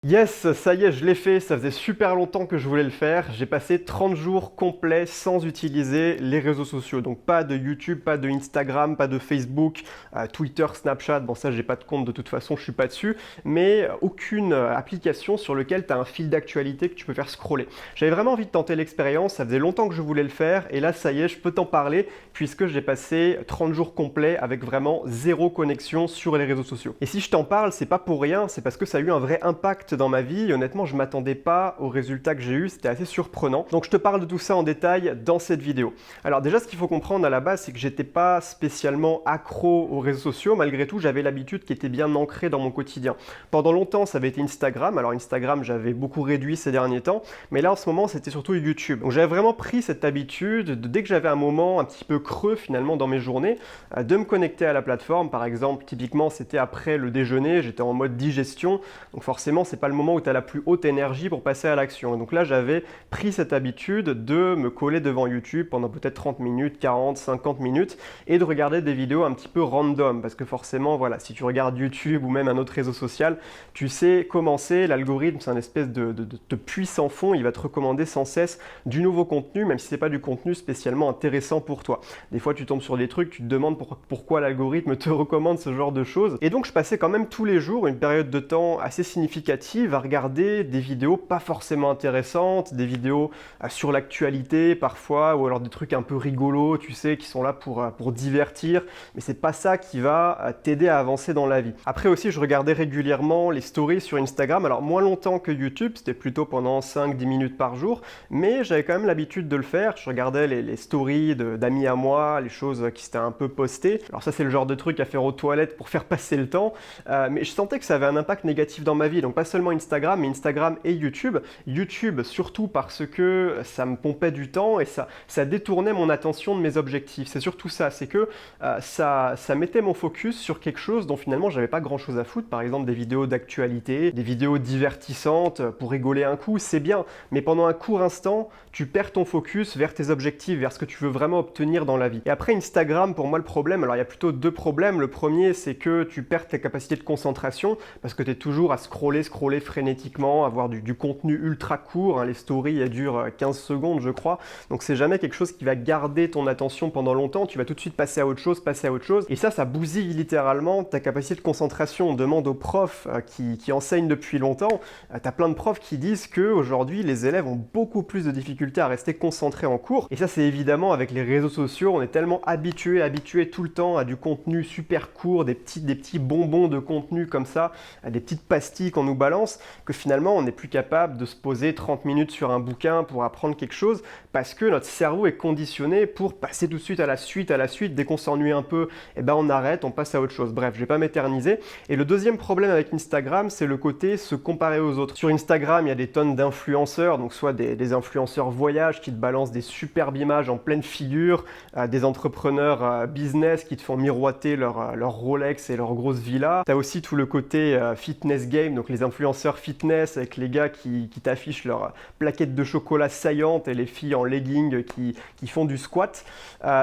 Yes, ça y est, je l'ai fait, ça faisait super longtemps que je voulais le faire. J'ai passé 30 jours complets sans utiliser les réseaux sociaux. Donc pas de YouTube, pas de Instagram, pas de Facebook, Twitter, Snapchat. Bon ça j'ai pas de compte de toute façon, je suis pas dessus. Mais aucune application sur laquelle tu as un fil d'actualité que tu peux faire scroller. J'avais vraiment envie de tenter l'expérience, ça faisait longtemps que je voulais le faire. Et là ça y est, je peux t'en parler puisque j'ai passé 30 jours complets avec vraiment zéro connexion sur les réseaux sociaux. Et si je t'en parle, c'est pas pour rien, c'est parce que ça a eu un vrai impact dans ma vie et honnêtement je m'attendais pas aux résultats que j'ai eu, c'était assez surprenant. Donc je te parle de tout ça en détail dans cette vidéo. Alors déjà ce qu'il faut comprendre à la base c'est que j'étais pas spécialement accro aux réseaux sociaux, malgré tout j'avais l'habitude qui était bien ancrée dans mon quotidien. Pendant longtemps ça avait été Instagram, alors Instagram j'avais beaucoup réduit ces derniers temps, mais là en ce moment c'était surtout YouTube. Donc j'avais vraiment pris cette habitude de, dès que j'avais un moment un petit peu creux finalement dans mes journées, de me connecter à la plateforme. Par exemple typiquement c'était après le déjeuner, j'étais en mode digestion, donc forcément c'est pas le moment où tu as la plus haute énergie pour passer à l'action. Et donc là, j'avais pris cette habitude de me coller devant YouTube pendant peut-être 30 minutes, 40, 50 minutes et de regarder des vidéos un petit peu random parce que forcément, voilà, si tu regardes YouTube ou même un autre réseau social, tu sais comment c'est, l'algorithme, c'est un espèce de puits sans fond, il va te recommander sans cesse du nouveau contenu, même si c'est pas du contenu spécialement intéressant pour toi. Des fois, tu tombes sur des trucs, tu te demandes pourquoi l'algorithme te recommande ce genre de choses. Et donc, je passais quand même tous les jours une période de temps assez significative à regarder des vidéos pas forcément intéressantes, des vidéos sur l'actualité parfois, ou alors des trucs un peu rigolos, tu sais, qui sont là pour divertir, mais c'est pas ça qui va t'aider à avancer dans la vie. Après aussi, je regardais régulièrement les stories sur Instagram, alors moins longtemps que YouTube, c'était plutôt pendant 5-10 minutes par jour, mais j'avais quand même l'habitude de le faire. Je regardais les stories d'amis à moi, les choses qui s'étaient un peu postées. Alors ça, c'est le genre de truc à faire aux toilettes pour faire passer le temps, mais je sentais que ça avait un impact négatif dans ma vie, donc pas seulement Instagram, mais Instagram et YouTube. YouTube surtout parce que ça me pompait du temps et ça détournait mon attention de mes objectifs. C'est surtout ça, c'est que ça mettait mon focus sur quelque chose dont finalement j'avais pas grand chose à foutre. Par exemple des vidéos d'actualité, des vidéos divertissantes pour rigoler un coup, c'est bien. Mais pendant un court instant, tu perds ton focus vers tes objectifs, vers ce que tu veux vraiment obtenir dans la vie. Et après Instagram, pour moi le problème, alors il y a plutôt deux problèmes. Le premier, c'est que tu perds ta capacité de concentration parce que tu es toujours à scroller frénétiquement, avoir du contenu ultra court, hein. Les stories elles durent 15 secondes je crois, donc c'est jamais quelque chose qui va garder ton attention pendant longtemps, tu vas tout de suite passer à autre chose, et ça bousille littéralement ta capacité de concentration. On demande aux profs qui enseignent depuis longtemps, t'as plein de profs qui disent qu'aujourd'hui les élèves ont beaucoup plus de difficultés à rester concentrés en cours, et ça c'est évidemment avec les réseaux sociaux, on est tellement habitué tout le temps à du contenu super court, des petits bonbons de contenu comme ça, à des petites pastilles qu'on nous balance, que finalement on n'est plus capable de se poser 30 minutes sur un bouquin pour apprendre quelque chose parce que notre cerveau est conditionné pour passer tout de suite à la suite, dès qu'on s'ennuie un peu, eh ben on arrête, on passe à autre chose. Bref, je vais pas m'éterniser. Et le deuxième problème avec Instagram, c'est le côté se comparer aux autres. Sur Instagram, il y a des tonnes d'influenceurs, donc soit des influenceurs voyage qui te balancent des superbes images en pleine figure, des entrepreneurs business qui te font miroiter leur Rolex et leur grosse villa. T'as aussi tout le côté fitness game, donc les influenceurs fitness avec les gars qui t'affichent leur plaquette de chocolat saillante et les filles en legging qui font du squat.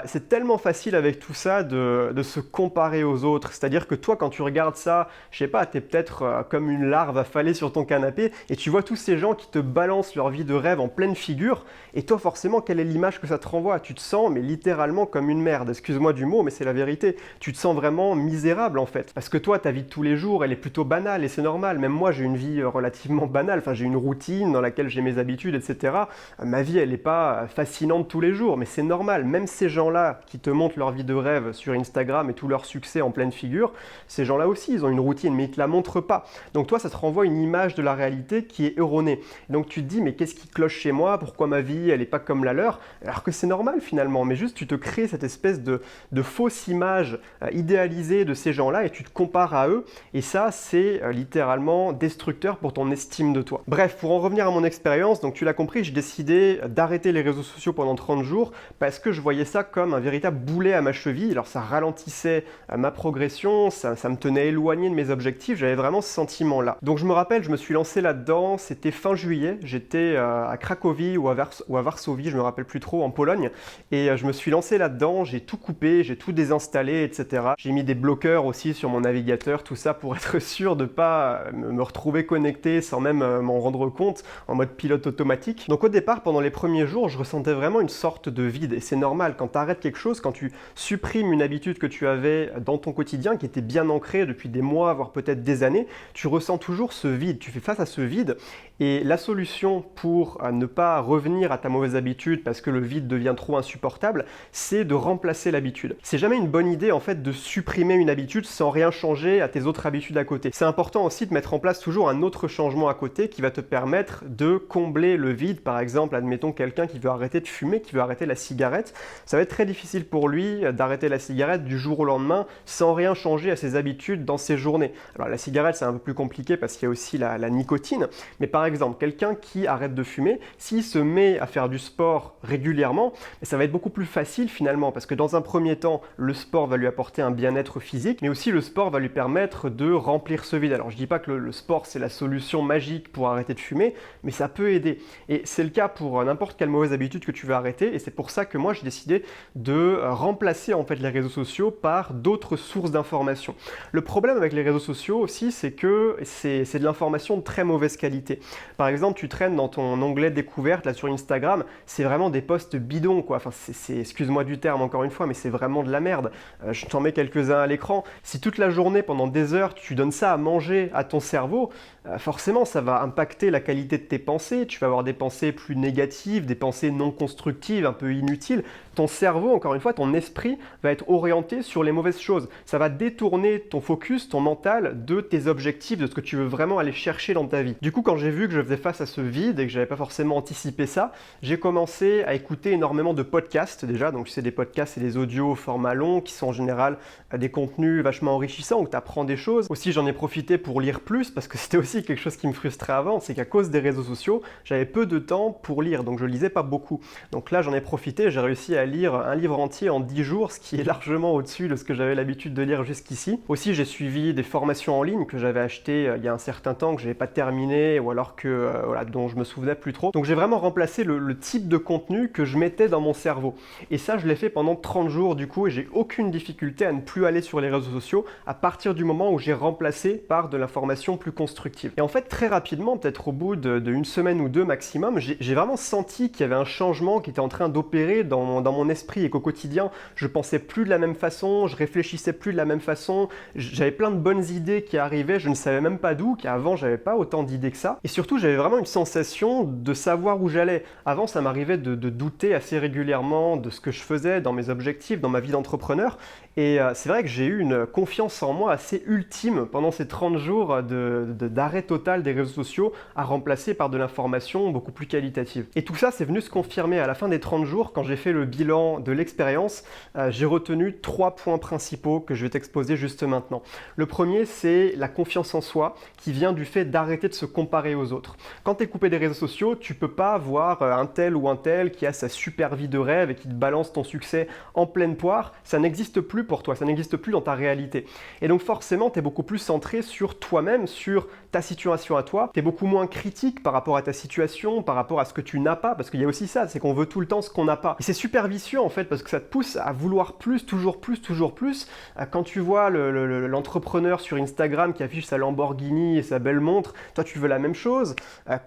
C'est tellement facile avec tout ça de se comparer aux autres. C'est-à-dire que toi, quand tu regardes ça, je sais pas, t'es peut-être comme une larve affalée sur ton canapé et tu vois tous ces gens qui te balancent leur vie de rêve en pleine figure et toi, forcément, quelle est l'image que ça te renvoie? Tu te sens, mais littéralement comme une merde. Excuse-moi du mot, mais c'est la vérité. Tu te sens vraiment misérable en fait. Parce que toi, ta vie de tous les jours, elle est plutôt banale et c'est normal. Même moi, j'ai une vie relativement banale. Enfin, j'ai une routine dans laquelle j'ai mes habitudes, etc. Ma vie, elle n'est pas fascinante tous les jours, mais c'est normal. Même ces gens-là qui te montrent leur vie de rêve sur Instagram et tout leur succès en pleine figure, ces gens-là aussi, ils ont une routine, mais ils ne te la montrent pas. Donc toi, ça te renvoie une image de la réalité qui est erronée. Donc tu te dis, mais qu'est-ce qui cloche chez moi? Pourquoi ma vie, elle n'est pas comme la leur? Alors que c'est normal finalement, mais juste tu te crées cette espèce de fausse image idéalisée de ces gens-là et tu te compares à eux. Et ça, c'est littéralement destructeur pour ton estime de toi. Bref, pour en revenir à mon expérience, donc tu l'as compris, j'ai décidé d'arrêter les réseaux sociaux pendant 30 jours parce que je voyais ça comme un véritable boulet à ma cheville. Alors ça ralentissait ma progression, ça me tenait éloigné de mes objectifs, j'avais vraiment ce sentiment-là. Donc je me rappelle, je me suis lancé là-dedans, c'était fin juillet, j'étais à Cracovie ou à Varsovie, je me rappelle plus trop, en Pologne, et je me suis lancé là-dedans, j'ai tout coupé, j'ai tout désinstallé, etc. J'ai mis des bloqueurs aussi sur mon navigateur, tout ça pour être sûr de ne pas me retrouver retrouver connecté sans même m'en rendre compte, en mode pilote automatique. Donc au départ, pendant les premiers jours, je ressentais vraiment une sorte de vide. Et c'est normal, quand tu arrêtes quelque chose, quand tu supprimes une habitude que tu avais dans ton quotidien, qui était bien ancrée depuis des mois, voire peut-être des années, tu ressens toujours ce vide. Tu fais face à ce vide. Et la solution pour ne pas revenir à ta mauvaise habitude parce que le vide devient trop insupportable, c'est de remplacer l'habitude. C'est jamais une bonne idée en fait de supprimer une habitude sans rien changer à tes autres habitudes à côté. C'est important aussi de mettre en place toujours un autre changement à côté qui va te permettre de combler le vide. Par exemple, admettons quelqu'un qui veut arrêter de fumer, qui veut arrêter la cigarette. Ça va être très difficile pour lui d'arrêter la cigarette du jour au lendemain sans rien changer à ses habitudes dans ses journées. Alors la cigarette, c'est un peu plus compliqué parce qu'il y a aussi la nicotine, mais par exemple, quelqu'un qui arrête de fumer, s'il se met à faire du sport régulièrement, ça va être beaucoup plus facile finalement, parce que dans un premier temps, le sport va lui apporter un bien-être physique, mais aussi le sport va lui permettre de remplir ce vide. Alors je dis pas que le sport c'est la solution magique pour arrêter de fumer, mais ça peut aider. Et c'est le cas pour n'importe quelle mauvaise habitude que tu veux arrêter, et c'est pour ça que moi j'ai décidé de remplacer en fait les réseaux sociaux par d'autres sources d'informations. Le problème avec les réseaux sociaux aussi, c'est que c'est de l'information de très mauvaise qualité. Par exemple, tu traînes dans ton onglet découverte là sur Instagram, c'est vraiment des posts bidons quoi. Enfin, excuse-moi du terme encore une fois, mais c'est vraiment de la merde. Je t'en mets quelques-uns à l'écran. Si toute la journée, pendant des heures, tu donnes ça à manger à ton cerveau, forcément, ça va impacter la qualité de tes pensées. Tu vas avoir des pensées plus négatives, des pensées non constructives, un peu inutiles. Ton cerveau, encore une fois, ton esprit va être orienté sur les mauvaises choses. Ça va détourner ton focus, ton mental de tes objectifs, de ce que tu veux vraiment aller chercher dans ta vie. Du coup, quand j'ai vu que je faisais face à ce vide et que je n'avais pas forcément anticipé ça, j'ai commencé à écouter énormément de podcasts déjà. Donc, c'est des podcasts et des audios au format long qui sont en général des contenus vachement enrichissants où tu apprends des choses. Aussi, j'en ai profité pour lire plus parce que c'était aussi quelque chose qui me frustrait avant, c'est qu'à cause des réseaux sociaux, j'avais peu de temps pour lire, donc je lisais pas beaucoup. Donc là, j'en ai profité, j'ai réussi à lire un livre entier en 10 jours, ce qui est largement au-dessus de ce que j'avais l'habitude de lire jusqu'ici. Aussi, j'ai suivi des formations en ligne que j'avais achetées il y a un certain temps, que je n'avais pas terminé, ou alors que, dont je me souvenais plus trop. Donc j'ai vraiment remplacé le type de contenu que je mettais dans mon cerveau. Et ça, je l'ai fait pendant 30 jours du coup, et j'ai aucune difficulté à ne plus aller sur les réseaux sociaux à partir du moment où j'ai remplacé par de l'information plus constructive. Et en fait, très rapidement, peut-être au bout d'une semaine ou deux maximum, j'ai vraiment senti qu'il y avait un changement qui était en train d'opérer dans mon esprit et qu'au quotidien, je pensais plus de la même façon, je réfléchissais plus de la même façon, j'avais plein de bonnes idées qui arrivaient, je ne savais même pas d'où, qu'avant, j'avais pas autant d'idées que ça. Et surtout, j'avais vraiment une sensation de savoir où j'allais. Avant, ça m'arrivait de douter assez régulièrement de ce que je faisais, dans mes objectifs, dans ma vie d'entrepreneur. Et c'est vrai que j'ai eu une confiance en moi assez ultime pendant ces 30 jours d'arrêt total des réseaux sociaux à remplacer par de l'information beaucoup plus qualitative. Et tout ça, c'est venu se confirmer à la fin des 30 jours quand j'ai fait le bilan de l'expérience. J'ai retenu 3 points principaux que je vais t'exposer juste maintenant. Le premier, c'est la confiance en soi qui vient du fait d'arrêter de se comparer aux autres. Quand tu es coupé des réseaux sociaux, tu peux pas voir un tel ou un tel qui a sa super vie de rêve et qui te balance ton succès en pleine poire. Ça n'existe plus pour toi, ça n'existe plus dans ta réalité. Et donc forcément, tu es beaucoup plus centré sur toi-même, sur ta situation à toi. Tu es beaucoup moins critique par rapport à ta situation, par rapport à ce que tu n'as pas, parce qu'il y a aussi ça, c'est qu'on veut tout le temps ce qu'on n'a pas. Et c'est super vicieux en fait, parce que ça te pousse à vouloir plus, toujours plus, toujours plus. Quand tu vois l'entrepreneur sur Instagram qui affiche sa Lamborghini et sa belle montre, toi tu veux la même chose.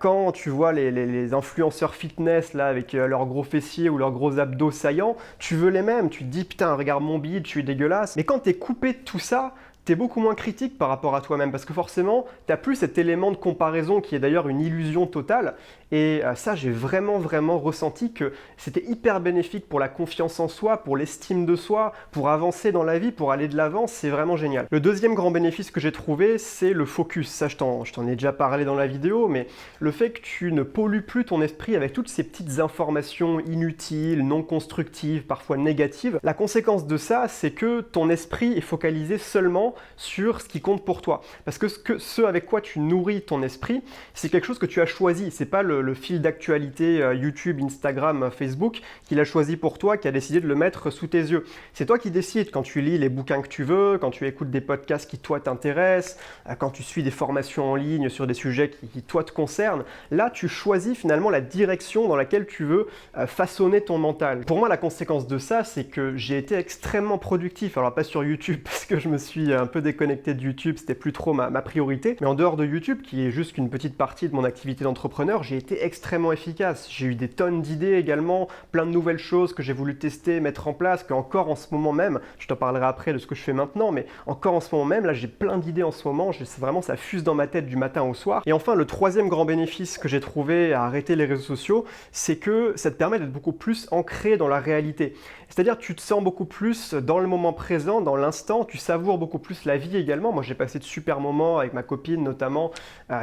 Quand tu vois les influenceurs fitness là avec leurs gros fessiers ou leurs gros abdos saillants, tu veux les mêmes. Tu te dis putain, regarde mon bide, je suis dégueulasse. Mais quand tu es coupé de tout ça, tu es beaucoup moins critique par rapport à toi-même parce que forcément, tu n'as plus cet élément de comparaison qui est d'ailleurs une illusion totale. Et ça, j'ai vraiment ressenti que c'était hyper bénéfique pour la confiance en soi, pour l'estime de soi, pour avancer dans la vie, pour aller de l'avant, c'est vraiment génial. Le deuxième grand bénéfice que j'ai trouvé, c'est le focus. Ça, je t'en ai déjà parlé dans la vidéo, mais le fait que tu ne pollues plus ton esprit avec toutes ces petites informations inutiles, non constructives, parfois négatives. La conséquence de ça, c'est que ton esprit est focalisé seulement sur ce qui compte pour toi. Parce que ce avec quoi tu nourris ton esprit, c'est quelque chose que tu as choisi. C'est pas le fil d'actualité YouTube, Instagram, Facebook qu'il a choisi pour toi, qui a décidé de le mettre sous tes yeux. C'est toi qui décides quand tu lis les bouquins que tu veux, quand tu écoutes des podcasts qui toi t'intéressent, quand tu suis des formations en ligne sur des sujets qui toi te concernent. Là, tu choisis finalement la direction dans laquelle tu veux façonner ton mental. Pour moi, la conséquence de ça, c'est que j'ai été extrêmement productif. Alors pas sur YouTube parce que je me suis un peu déconnecté de YouTube, c'était plus trop ma priorité. Mais en dehors de YouTube, qui est juste qu'une petite partie de mon activité d'entrepreneur, j'ai été extrêmement efficace. J'ai eu des tonnes d'idées également, plein de nouvelles choses que j'ai voulu tester, mettre en place, que encore en ce moment même, je t'en parlerai après de ce que je fais maintenant, mais encore en ce moment même, là j'ai plein d'idées en ce moment, vraiment ça fuse dans ma tête du matin au soir. Et enfin, le troisième grand bénéfice que j'ai trouvé à arrêter les réseaux sociaux, c'est que ça te permet d'être beaucoup plus ancré dans la réalité. C'est-à-dire tu te sens beaucoup plus dans le moment présent, dans l'instant, tu savoures beaucoup plus la vie également. Moi j'ai passé de super moments avec ma copine notamment,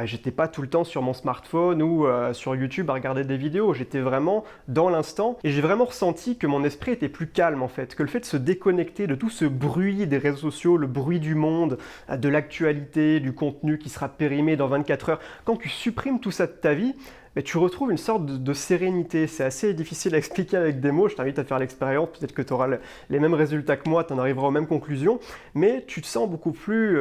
j'étais pas tout le temps sur mon smartphone ou sur YouTube à regarder des vidéos, j'étais vraiment dans l'instant et j'ai vraiment ressenti que mon esprit était plus calme en fait, que le fait de se déconnecter de tout ce bruit des réseaux sociaux, le bruit du monde, de l'actualité, du contenu qui sera périmé dans 24 heures, quand tu supprimes tout ça de ta vie, mais tu retrouves une sorte de sérénité. C'est assez difficile à expliquer avec des mots, je t'invite à faire l'expérience, peut-être que tu auras les mêmes résultats que moi, tu en arriveras aux mêmes conclusions, mais tu te sens beaucoup plus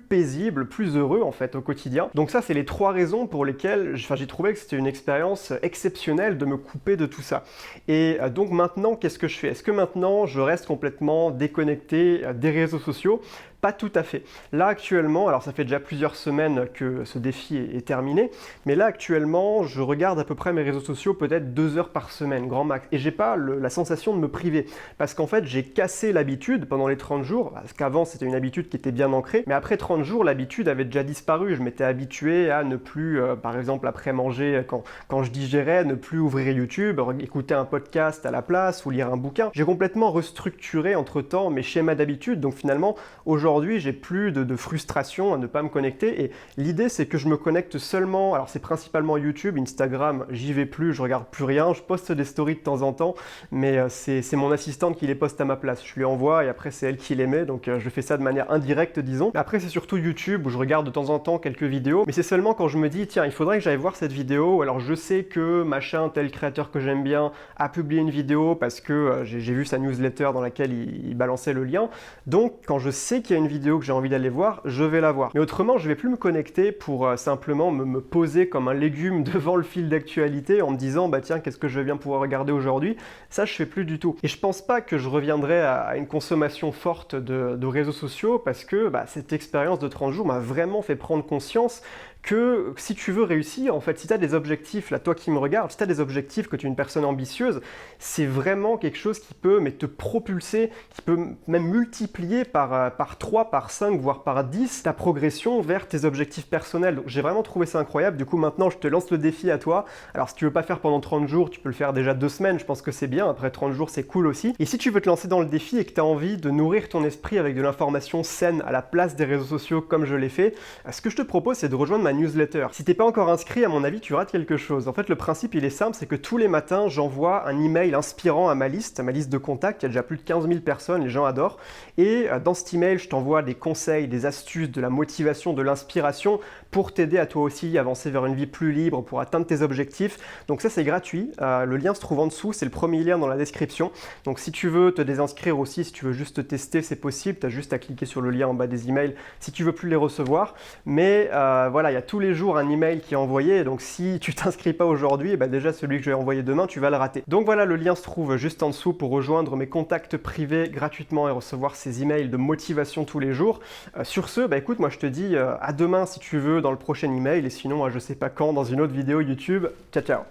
paisible, plus heureux en fait au quotidien. Donc ça, c'est les 3 raisons pour lesquelles j'ai trouvé que c'était une expérience exceptionnelle de me couper de tout ça. Et donc maintenant, qu'est-ce que je fais? Est-ce que maintenant, je reste complètement déconnecté des réseaux sociaux? Pas tout à fait. Là actuellement, alors ça fait déjà plusieurs semaines que ce défi est terminé, mais là actuellement, je regarde à peu près mes réseaux sociaux peut-être 2 heures par semaine, grand max. Et j'ai pas la sensation de me priver, parce qu'en fait j'ai cassé l'habitude pendant les 30 jours, parce qu'avant c'était une habitude qui était bien ancrée, mais après 30 jours, l'habitude avait déjà disparu. Je m'étais habitué à ne plus, par exemple après manger, quand je digérais, ne plus ouvrir YouTube, écouter un podcast à la place ou lire un bouquin. J'ai complètement restructuré entre-temps mes schémas d'habitude, donc finalement, aujourd'hui, j'ai plus de frustration à ne pas me connecter et l'idée, c'est que je me connecte seulement, alors c'est principalement YouTube, Instagram, j'y vais plus, je regarde plus rien, je poste des stories de temps en temps, mais c'est mon assistante qui les poste à ma place. Je lui envoie et après, c'est elle qui les met, donc je fais ça de manière indirecte, disons. Après, c'est surtout YouTube où je regarde de temps en temps quelques vidéos, mais c'est seulement quand je me dis, tiens, il faudrait que j'aille voir cette vidéo, alors je sais que machin, tel créateur que j'aime bien, a publié une vidéo parce que j'ai vu sa newsletter dans laquelle il balançait le lien, donc quand je sais qu'il y a une vidéo que j'ai envie d'aller voir, je vais la voir. Mais autrement, je vais plus me connecter pour simplement me poser comme un légume devant le fil d'actualité en me disant, bah tiens, qu'est-ce que je vais bien pouvoir regarder aujourd'hui? Ça, je fais plus du tout. Et je pense pas que je reviendrai à une consommation forte de réseaux sociaux parce que cette expérience de 30 jours m'a vraiment fait prendre conscience que si tu veux réussir, en fait, si tu as des objectifs, là, toi qui me regardes, si tu as des objectifs, que tu es une personne ambitieuse, c'est vraiment quelque chose qui peut te propulser, qui peut même multiplier par 3, par 5, voire par 10 ta progression vers tes objectifs personnels. Donc j'ai vraiment trouvé ça incroyable. Du coup, maintenant, je te lance le défi à toi. Alors, si tu veux pas faire pendant 30 jours, tu peux le faire déjà 2 semaines, je pense que c'est bien. Après 30 jours, c'est cool aussi. Et si tu veux te lancer dans le défi et que tu as envie de nourrir ton esprit avec de l'information saine à la place des réseaux sociaux comme je l'ai fait, ce que je te propose, c'est de rejoindre ma newsletter. Si t'es pas encore inscrit, à mon avis, tu rates quelque chose. En fait, le principe, il est simple, c'est que tous les matins, j'envoie un email inspirant à ma liste de contacts. Il y a déjà plus de 15 000 personnes, les gens adorent. Et dans cet email, je t'envoie des conseils, des astuces, de la motivation, de l'inspiration pour t'aider à toi aussi avancer vers une vie plus libre, pour atteindre tes objectifs. Donc ça, c'est gratuit. Le lien se trouve en dessous, c'est le premier lien dans la description. Donc si tu veux te désinscrire aussi, si tu veux juste tester, c'est possible. Tu as juste à cliquer sur le lien en bas des emails si tu veux plus les recevoir. Mais voilà, il y a tous les jours un email qui est envoyé. Donc si tu t'inscris pas aujourd'hui, déjà celui que je vais envoyer demain, tu vas le rater. Donc voilà, le lien se trouve juste en dessous pour rejoindre mes contacts privés gratuitement et recevoir ces emails de motivation tous les jours. Sur ce, écoute, moi je te dis à demain si tu veux dans le prochain email et sinon je sais pas quand dans une autre vidéo YouTube. Ciao ciao.